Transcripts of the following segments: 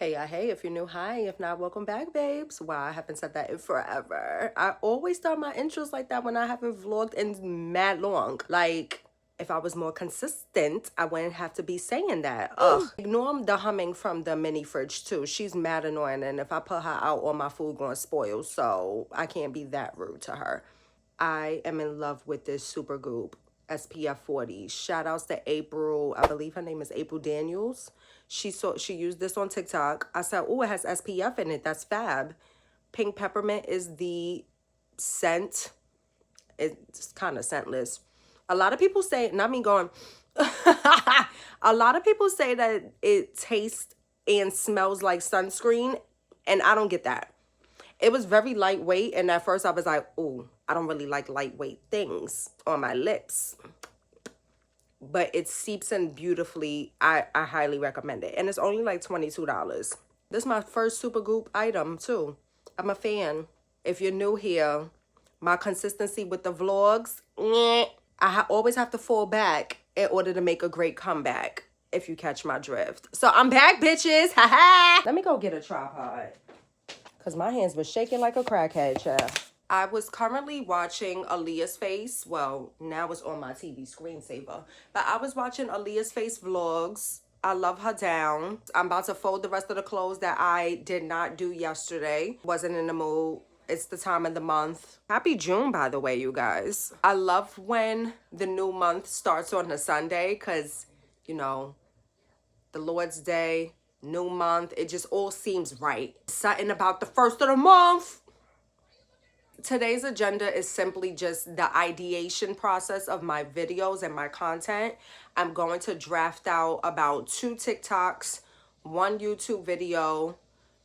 Hey, if you're new, hi. If not, welcome back, babes. Wow, I haven't said that in forever. I always start my intros like that when I haven't vlogged in mad long. Like, if I was more consistent, I wouldn't have to be saying that. Ugh. Ignore the humming from the mini fridge, too. She's mad annoying, and if I put her out, all my food gonna spoil, so I can't be that rude to her. I am in love with this super goop. SPF 40. Shout outs to April. I believe her name is April Daniels. She used this on TikTok. I said, oh, it has SPF in it. That's fab. Pink peppermint is the scent. It's kind of scentless. A lot of people say, not me going, a lot of people say that it tastes and smells like sunscreen, and I don't get that. It was very lightweight, and at first I was like, oh, I don't really like lightweight things on my lips. But it seeps in beautifully. I highly recommend it. And it's only like $22. This is my first Super Goop item, too. I'm a fan. If you're new here, my consistency with the vlogs, I always have to fall back in order to make a great comeback, if you catch my drift. So I'm back, bitches. Ha-ha! Let me go get a tripod, because my hands were shaking like a crackhead, child. I was currently watching Aaliyah's Face. Well, now it's on my TV screensaver. But I was watching Aaliyah's Face vlogs. I love her down. I'm about to fold the rest of the clothes that I did not do yesterday. Wasn't in the mood. It's the time of the month. Happy June, by the way, you guys. I love when the new month starts on a Sunday because, you know, the Lord's Day, new month, it just all seems right. Something about the first of the month. Today's agenda is simply just the ideation process of my videos and my content. I'm going to draft out about 2 TikToks, 1 YouTube video,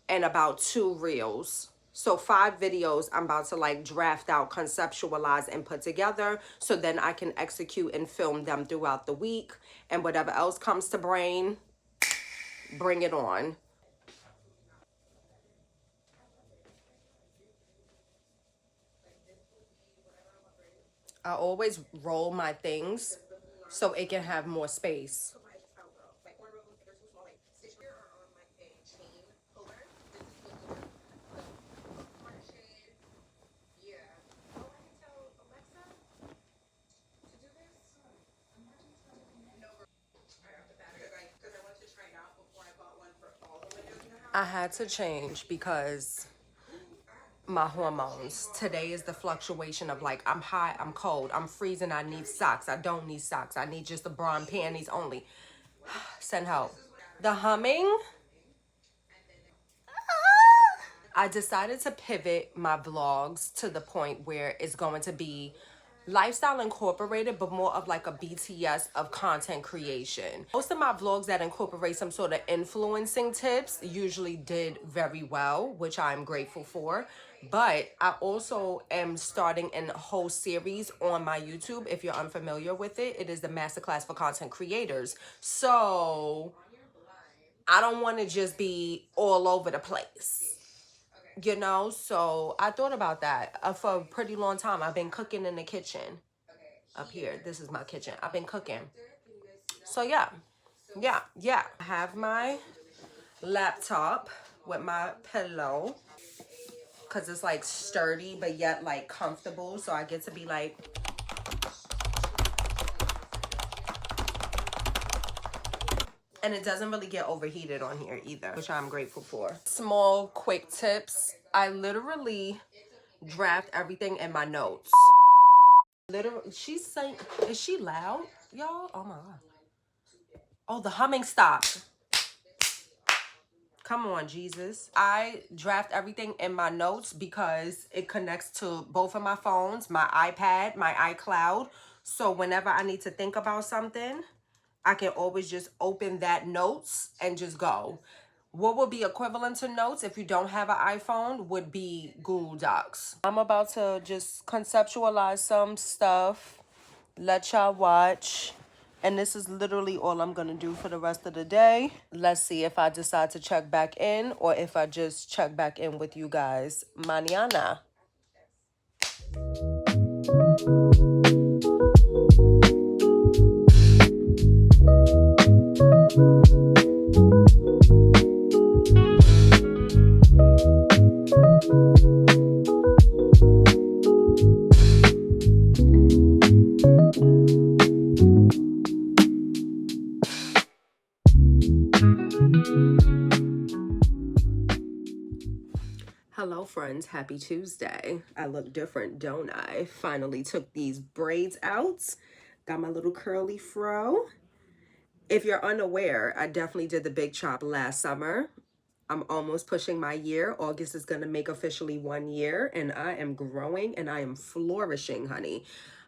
and about 2 reels. So 5 videos I'm about to like draft out, conceptualize, and put together so then I can execute and film them throughout the week. And whatever else comes to brain, bring it on. I always roll my things so it can have more space. I had to change because my hormones. Today is the fluctuation of like, I'm hot, I'm cold, I'm freezing, I need socks, I don't need socks, I need just the bra and panties only. Send help. The humming. I decided to pivot my vlogs to the point where it's going to be lifestyle incorporated, but more of like a BTS of content creation. Most of my vlogs that incorporate some sort of influencing tips usually did very well, which I'm grateful for. But I also am starting a whole series on my YouTube. If you're unfamiliar with it, it is the Masterclass for Content Creators. So I don't want to just be all over the place. You know, so I thought about that for a pretty long time. I've been cooking in the kitchen up here. This is my kitchen. I've been cooking. So yeah. I have my laptop with my pillow because it's like sturdy but yet like comfortable. So I get to be like, and it doesn't really get overheated on here either, which I'm grateful for. Small, quick tips. I literally draft everything in my notes. Literally, she's saying, is she loud, y'all? Oh my God. Oh, the humming stopped. Come on, Jesus. I draft everything in my notes because it connects to both of my phones, my iPad, my iCloud. So whenever I need to think about something, I can always just open that notes and just go. What would be equivalent to notes if you don't have an iPhone would be Google Docs. I'm about to just conceptualize some stuff, let y'all watch. And this is literally all I'm going to do for the rest of the day. Let's see if I decide to check back in or if I just check back in with you guys mañana. Hello friends, happy Tuesday. I look different, don't I? Finally took these braids out. Got my little curly fro. If you're unaware, I definitely did the big chop last summer. I'm almost pushing my year. August is going to make officially 1 year, and I am growing and I am flourishing, honey.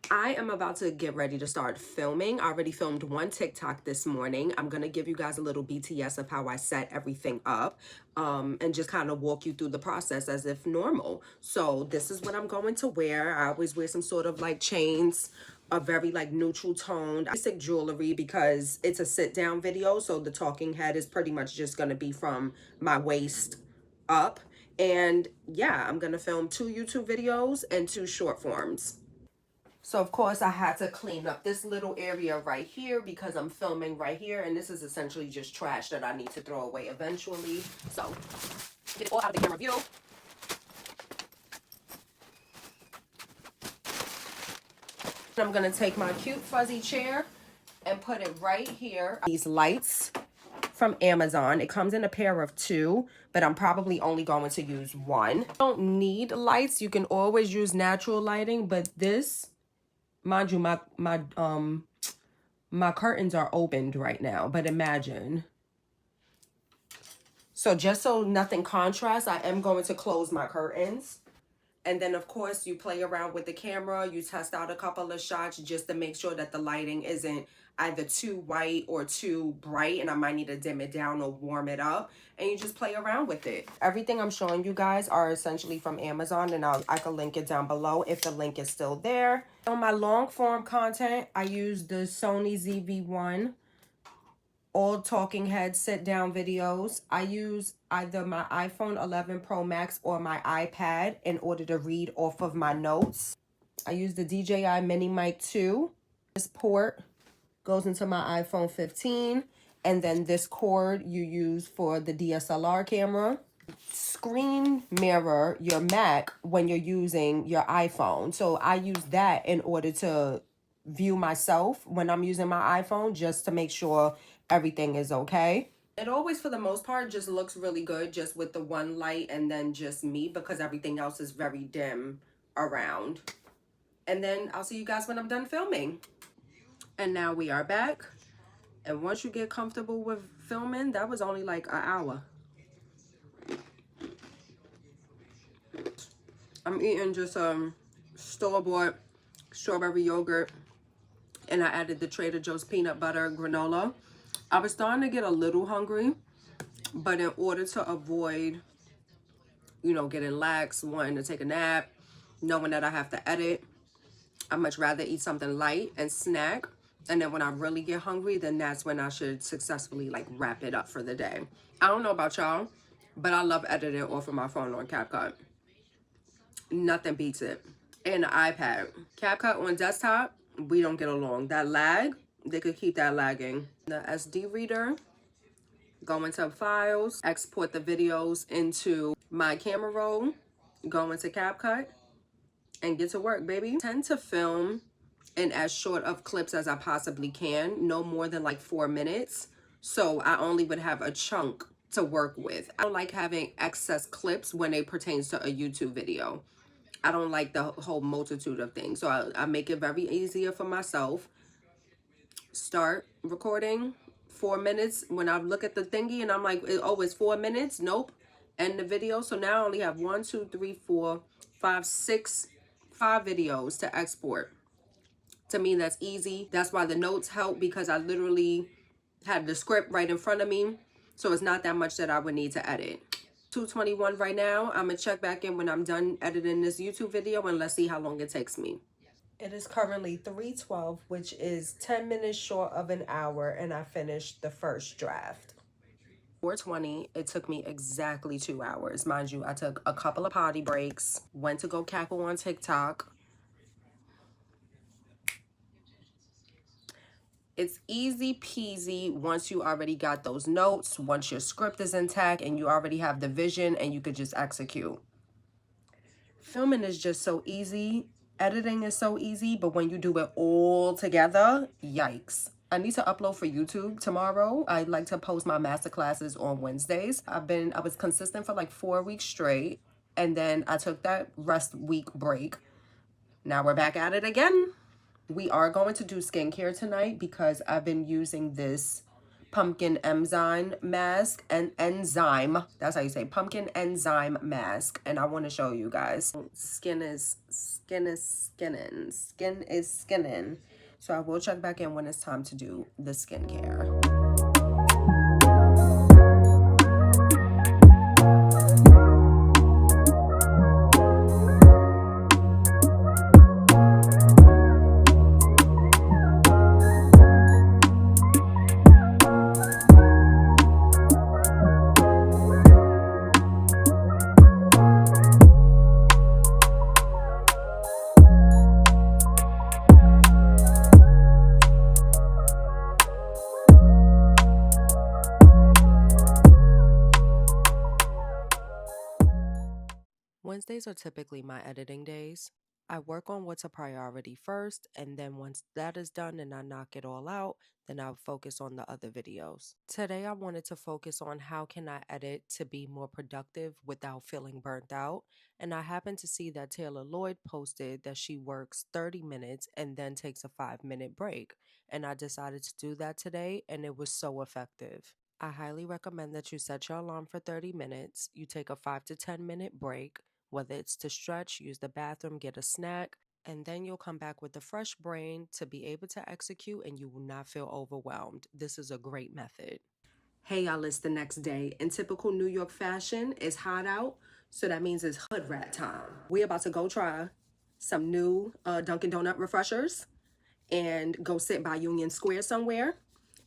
I am about to get ready to start filming. I already filmed one TikTok this morning. I'm going to give you guys a little BTS of how I set everything up, and just kind of walk you through the process as if normal. So this is what I'm going to wear. I always wear some sort of like chains, a very like neutral toned basic jewelry because it's a sit down video. So the talking head is pretty much just going to be from my waist up. And yeah, I'm going to film 2 YouTube videos and 2 short forms. So of course I had to clean up this little area right here because I'm filming right here, and this is essentially just trash that I need to throw away eventually. So get it all out of the camera view. I'm gonna take my cute fuzzy chair and put it right here. These lights from Amazon. It comes in a pair of 2, but I'm probably only going to use 1. You don't need lights. You can always use natural lighting, but this, mind you, my curtains are opened right now, but imagine. So just so nothing contrasts, I am going to close my curtains. And then, of course, you play around with the camera. You test out a couple of shots just to make sure that the lighting isn't either too white or too bright. And I might need to dim it down or warm it up. And you just play around with it. Everything I'm showing you guys are essentially from Amazon. And I can link it down below if the link is still there. On my long form content, I use the Sony ZV-1. All talking head sit down videos. I use either my iPhone 11 Pro Max or my iPad in order to read off of my notes. I use the DJI Mini Mic 2. This port goes into my iPhone 15, and then this cord you use for the DSLR camera. Screen mirror your Mac when you're using your iPhone. So I use that in order to view myself when I'm using my iPhone, just to make sure everything is okay. It always, for the most part, just looks really good just with the one light and then just me, because everything else is very dim around. And then I'll see you guys when I'm done filming. And now we are back. And once you get comfortable with filming, that was only like an hour. I'm eating just store-bought strawberry yogurt, and I added the Trader Joe's peanut butter granola. I was starting to get a little hungry, but in order to avoid, you know, getting lax, wanting to take a nap, knowing that I have to edit, I'd much rather eat something light and snack. And then when I really get hungry, then that's when I should successfully like wrap it up for the day. I don't know about y'all, but I love editing off of my phone on CapCut. Nothing beats it. And the iPad. CapCut on desktop, we don't get along. That lag, they could keep that lagging. The SD reader, go into files, export the videos into my camera roll, go into CapCut, and get to work, baby. I tend to film in as short of clips as I possibly can, no more than like 4 minutes. So I only would have a chunk to work with. I don't like having excess clips when it pertains to a YouTube video. I don't like the whole multitude of things. So I make it very easier for myself. Start recording 4 minutes. When I look at the thingy and I'm like, oh, it's 4 minutes. Nope. End the video. So now I only have 1, 2, 3, 4, 5, 6, 5 videos to export. To me, that's easy. That's why the notes help, because I literally have the script right in front of me. So it's not that much that I would need to edit. 2:21 right now. I'm gonna check back in when I'm done editing this YouTube video, and let's see how long it takes me. It is currently 3:12, which is 10 minutes short of an hour, and I finished the first draft. 4:20, it took me exactly 2 hours. Mind you, I took a couple of potty breaks, went to go cackle on TikTok. It's easy peasy once you already got those notes, once your script is intact and you already have the vision and you could just execute. Filming is just so easy. Editing is so easy, but when you do it all together, yikes. I need to upload for YouTube tomorrow. I like to post my masterclasses on Wednesdays. I was consistent for like 4 weeks straight. and then I took that rest week break. Now we're back at it again. We are going to do skincare tonight because I've been using this pumpkin enzyme mask and enzyme. That's how you say pumpkin enzyme mask. And I want to show you guys. Skin is skinning. Skin is skinning. So I will check back in when it's time to do the skincare. Wednesdays are typically my editing days. I work on what's a priority first, and then once that is done and I knock it all out, then I'll focus on the other videos. Today I wanted to focus on how can I edit to be more productive without feeling burnt out, and I happened to see that Taylor Lloyd posted that she works 30 minutes and then takes a 5-minute break, and I decided to do that today, and it was so effective. I highly recommend that you set your alarm for 30 minutes, you take a 5 to 10 minute break, whether it's to stretch, use the bathroom, get a snack, and then you'll come back with a fresh brain to be able to execute and you will not feel overwhelmed. This is a great method. Hey y'all, it's the next day. In typical New York fashion, it's hot out, so that means it's hood rat time. We're about to go try some new Dunkin' Donut refreshers and go sit by Union Square somewhere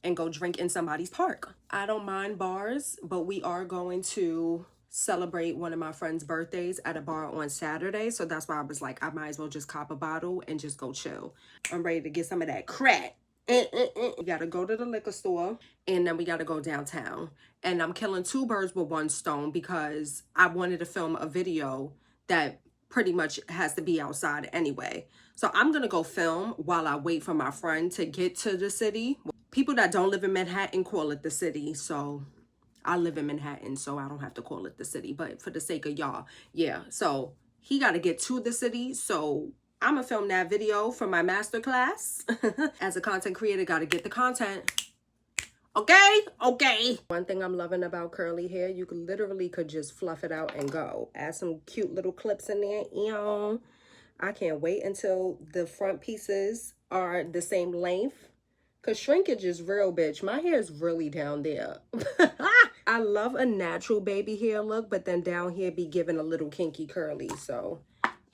and go drink in somebody's park. I don't mind bars, but we are going to celebrate one of my friend's birthdays at a bar on Saturday. So that's why I was like, I might as well just cop a bottle and just go chill. I'm ready to get some of that crack. We gotta go to the liquor store and then we gotta go downtown. And I'm killing 2 birds with 1 stone because I wanted to film a video that pretty much has to be outside anyway. So I'm gonna go film while I wait for my friend to get to the city. People that don't live in Manhattan call it the city, so I live in Manhattan, so I don't have to call it the city. But for the sake of y'all, yeah. So he got to get to the city. So I'm going to film that video for my masterclass. As a content creator, got to get the content. Okay? Okay. One thing I'm loving about curly hair, you could just fluff it out and go. Add some cute little clips in there. Ew. I can't wait until the front pieces are the same length. Because shrinkage is real, bitch. My hair is really down there. I love a natural baby hair look, but then down here be giving a little kinky curly. So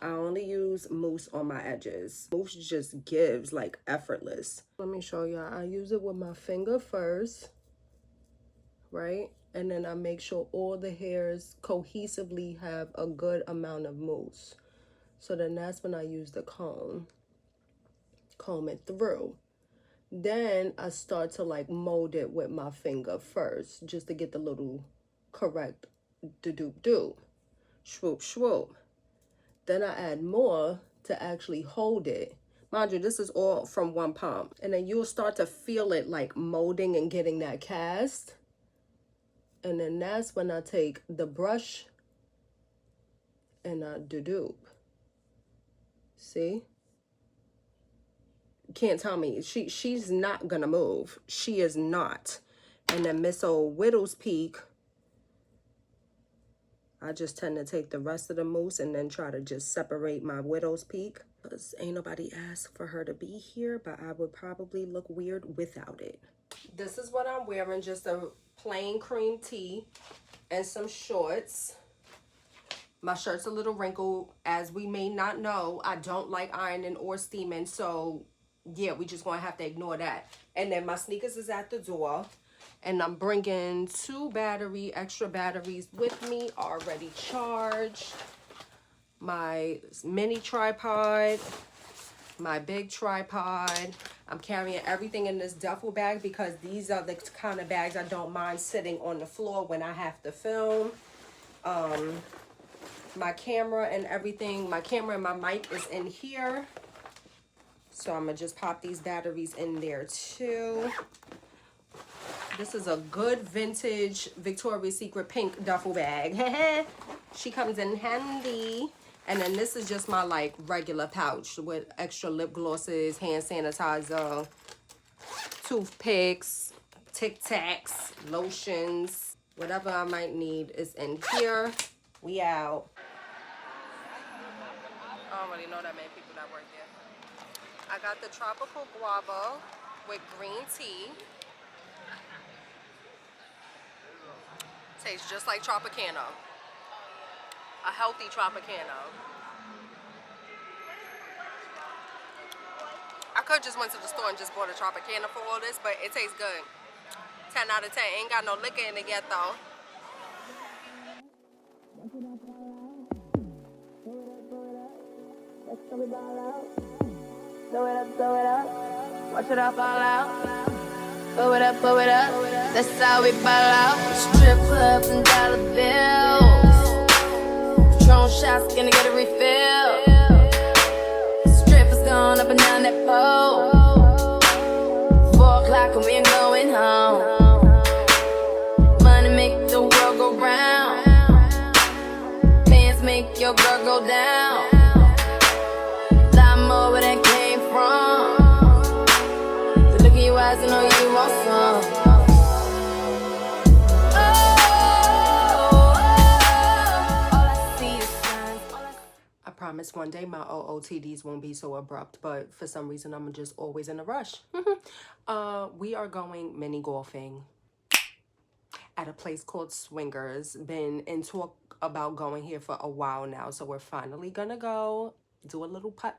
I only use mousse on my edges. Mousse just gives like effortless. Let me show y'all. I use it with my finger first, right? And then I make sure all the hairs cohesively have a good amount of mousse. So then that's when I use the comb it through. Then I start to like mold it with my finger first, just to get the little correct doop. Swoop, swoop. Then I add more to actually hold it. Mind you, this is all from 1 pump. And then you'll start to feel it like molding and getting that cast. And then that's when I take the brush and I doop. See? Can't tell me she's not gonna move. She is not. And then Miss Old Widow's Peak, I just tend to take the rest of the mousse and then try to just separate my Widow's Peak, because ain't nobody asked for her to be here, but I would probably look weird without it. This is what I'm wearing, just a plain cream tee and some shorts. My shirt's a little wrinkled. As we may not know, I don't like ironing or steaming, so yeah, we just gonna have to ignore that. And then my sneakers is at the door. And I'm bringing 2 extra batteries with me, already charged. My mini tripod, my big tripod. I'm carrying everything in this duffel bag because these are the kind of bags I don't mind sitting on the floor when I have to film. My camera and everything, my camera and my mic is in here. So I'm gonna just pop these batteries in there too. This is a good vintage Victoria's Secret pink duffel bag. She comes in handy. And then this is just my like regular pouch with extra lip glosses, hand sanitizer, toothpicks, Tic Tacs, lotions, whatever I might need is in here. We out. I don't really know that many people that work there. I got the tropical guava with green tea. Tastes just like Tropicana. A healthy Tropicana. I could just went to the store and just bought a Tropicana for all this, but it tastes good. 10 out of 10. Ain't got no liquor in it yet though. Throw it up, throw it up. Watch it all fall out. Throw it up, throw it up. That's how we ball out. Strip clubs and dollar bills. Patron shots, gonna get a refill. Strippers going up and down that pole. 4 o'clock and we ain't going home. Money make the world go round. Bands make your girl go down. Lot more where that came from. So look in your eyes and know you want some. I promise one day my OOTDs won't be so abrupt, but for some reason I'm just always in a rush. We are going mini golfing at a place called Swingers. Been in talk about going here for a while now, so we're finally gonna go do a little putt,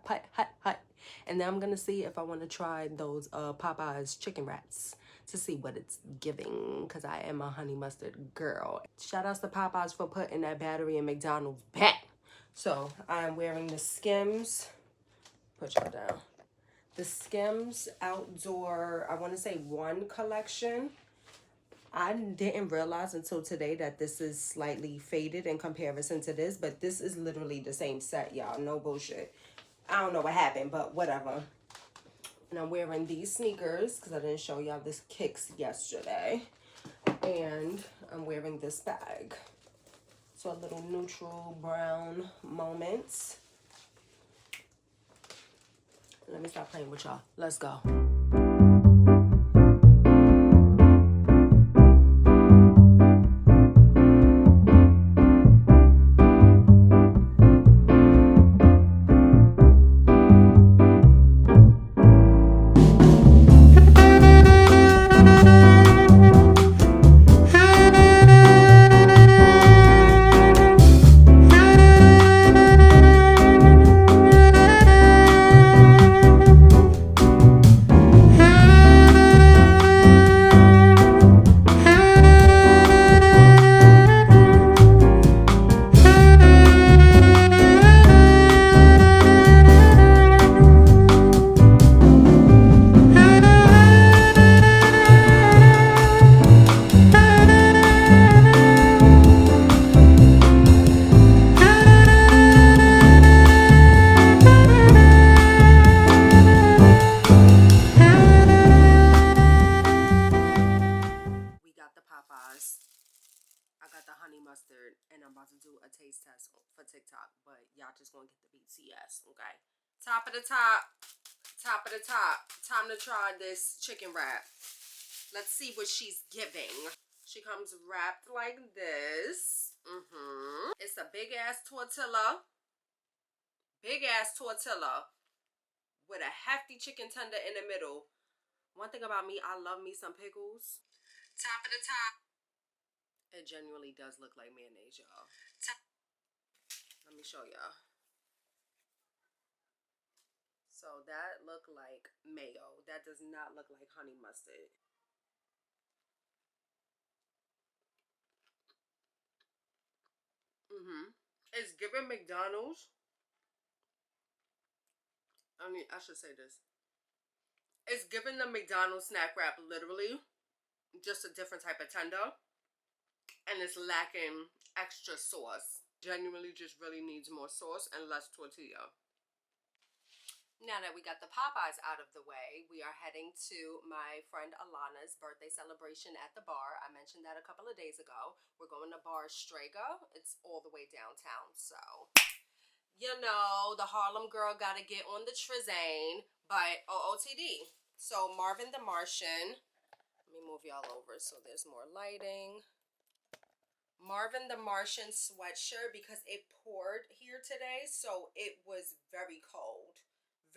and then I'm gonna see if I want to try those Popeyes chicken wraps to see what it's giving, because I am a honey mustard girl. Shout outs to Popeyes for putting that battery in McDonald's back. So I'm wearing the Skims, put y'all down, the Skims outdoor, I want to say 1 collection. I didn't realize until today that this is slightly faded in comparison to this, but this is literally the same set, y'all. No bullshit. I don't know what happened, but whatever. And I'm wearing these sneakers because I didn't show y'all this kicks yesterday. And I'm wearing this bag. So a little neutral brown moments. Let me stop playing with y'all. Let's go. Top of the top. Time to try this chicken wrap. Let's see what she's giving. She comes wrapped like this. It's a big ass tortilla. Big ass tortilla with a hefty chicken tender in the middle. One thing about me, I love me some pickles. Top of the top. It genuinely does look like mayonnaise, y'all. Let me show y'all. So that look like mayo. That does not look like honey mustard. It's giving McDonald's. I should say this. It's giving the McDonald's snack wrap literally. Just a different type of tender. And it's lacking extra sauce. Genuinely just really needs more sauce and less tortilla. Now that we got the Popeyes out of the way, we are heading to my friend Alana's birthday celebration at the bar. I mentioned that a couple of days ago. We're going to Bar Strega. It's all the way downtown, so you know, the Harlem girl got to get on the trizane, but OOTD. So Marvin the Martian, let me move y'all over so there's more lighting. Marvin the Martian sweatshirt because it poured here today, so it was very cold.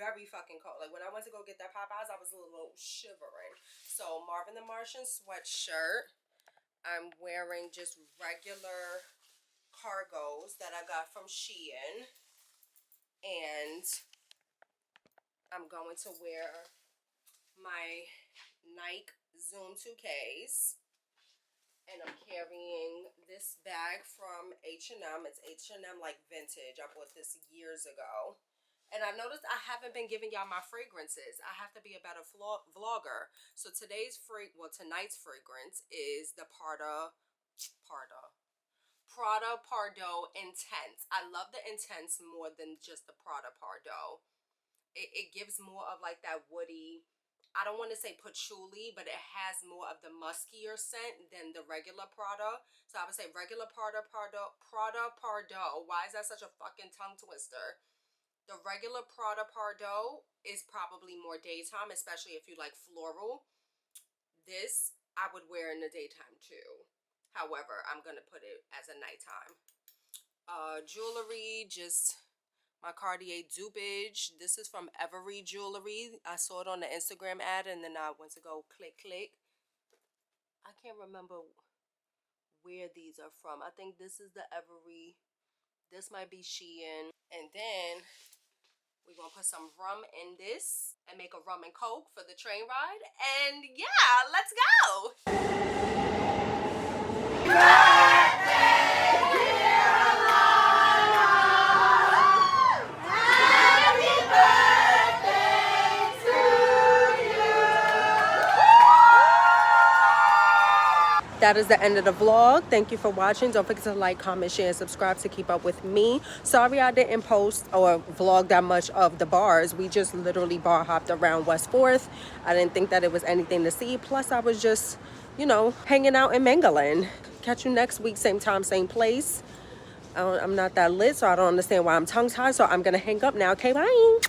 Very fucking cold. Like when I went to go get that Popeyes, I was a little shivering. So Marvin the Martian sweatshirt. I'm wearing just regular cargos that I got from Shein. And I'm going to wear my Nike Zoom 2Ks. And I'm carrying this bag from H&M. It's H&M like vintage. I bought this years ago. And I noticed I haven't been giving y'all my fragrances. I have to be a better vlogger. So tonight's fragrance is the Prada Pardo Intense. I love the Intense more than just the Prada Pardo. It gives more of like that woody, I don't want to say patchouli, but it has more of the muskier scent than the regular Prada. So I would say regular Prada Pardo. Why is that such a fucking tongue twister? The regular Prada Pardo is probably more daytime, especially if you like floral. This I would wear in the daytime too. However, I'm going to put it as a nighttime. Jewelry, just my Cartier dupage. This is from Every Jewelry. I saw it on the Instagram ad and then I went to go click. I can't remember where these are from. I think this is the Every. This might be Shein. And then we're going to put some rum in this and make a rum and coke for the train ride. And yeah, let's go. That is the end of the vlog. Thank you for watching. Don't forget to like, comment, share, and subscribe to keep up with me. Sorry I didn't post or vlog that much of the bars. We just literally bar hopped around West 4th. I didn't think that it was anything to see. Plus, I was just, you know, hanging out and mingling. Catch you next week, same time, same place. I'm not that lit, so I don't understand why I'm tongue-tied. So I'm going to hang up now. Okay, bye.